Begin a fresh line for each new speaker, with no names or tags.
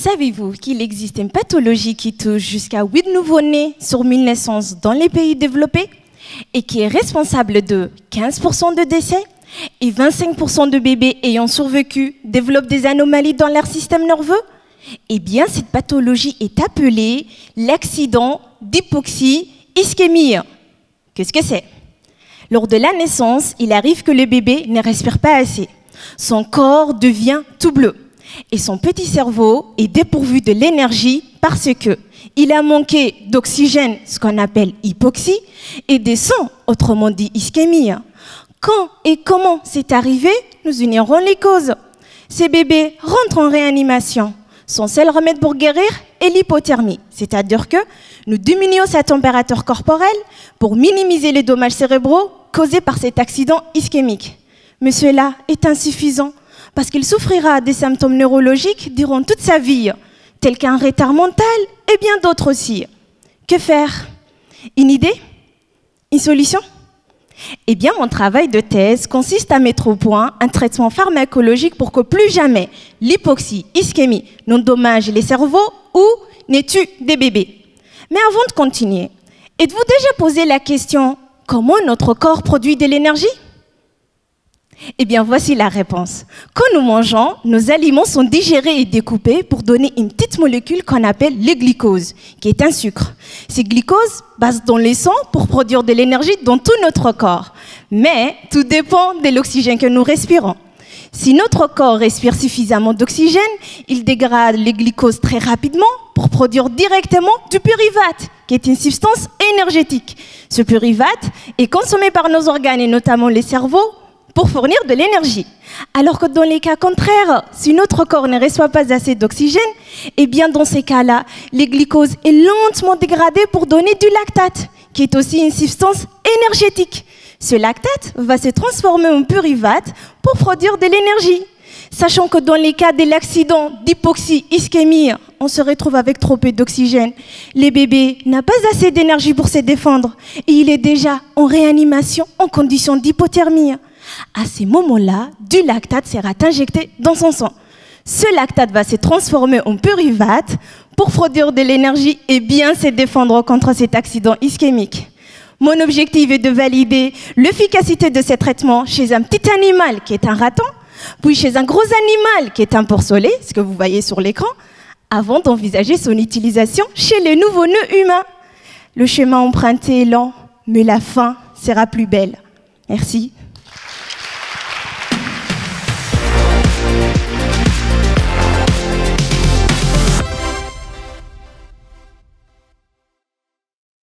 Savez-vous qu'il existe une pathologie qui touche jusqu'à 8 nouveau-nés sur 1000 naissances dans les pays développés et qui est responsable de 15% de décès et 25% de bébés ayant survécu développent des anomalies dans leur système nerveux? Eh bien, cette pathologie est appelée l'accident d'hypoxie ischémie. Qu'est-ce que c'est? Lors de la naissance, il arrive que le bébé ne respire pas assez. Son corps devient tout bleu et son petit cerveau est dépourvu de l'énergie parce qu'il a manqué d'oxygène, ce qu'on appelle hypoxie, et de sang, autrement dit ischémie. Quand et comment c'est arrivé, nous ignorons les causes. Ces bébés rentrent en réanimation. Son seul remède pour guérir est l'hypothermie, c'est-à-dire que nous diminuons sa température corporelle pour minimiser les dommages cérébraux causés par cet accident ischémique. Mais cela est insuffisant parce qu'il souffrira des symptômes neurologiques durant toute sa vie, tels qu'un retard mental et bien d'autres aussi. Que faire? Une idée? Une solution? Eh bien, mon travail de thèse consiste à mettre au point un traitement pharmacologique pour que plus jamais l'hypoxie ischémie n'endommage les cerveaux ou ne tue des bébés. Mais avant de continuer, êtes-vous déjà posé la question comment notre corps produit de l'énergie? Eh bien, voici la réponse. Quand nous mangeons, nos aliments sont digérés et découpés pour donner une petite molécule qu'on appelle le glucose, qui est un sucre. Ces glucoses passent dans le sang pour produire de l'énergie dans tout notre corps. Mais tout dépend de l'oxygène que nous respirons. Si notre corps respire suffisamment d'oxygène, il dégrade les glucoses très rapidement pour produire directement du pyruvate, qui est une substance énergétique. Ce pyruvate est consommé par nos organes et notamment les cerveaux pour fournir de l'énergie. Alors que dans les cas contraires, si notre corps ne reçoit pas assez d'oxygène, eh bien dans ces cas-là, le glucose est lentement dégradé pour donner du lactate, qui est aussi une substance énergétique. Ce lactate va se transformer en pyruvate pour produire de l'énergie. Sachant que dans les cas de l'accident d'hypoxie ischémie, on se retrouve avec trop peu d'oxygène. Le bébé n'a pas assez d'énergie pour se défendre et il est déjà en réanimation en condition d'hypothermie. À ces moments-là, du lactate sera injecté dans son sang. Ce lactate va se transformer en pyruvate pour produire de l'énergie et bien se défendre contre cet accident ischémique. Mon objectif est de valider l'efficacité de ce traitement chez un petit animal qui est un raton, puis chez un gros animal qui est un porcelet, ce que vous voyez sur l'écran, avant d'envisager son utilisation chez les nouveau-nés humains. Le chemin emprunté est lent, mais la fin sera plus belle. Merci.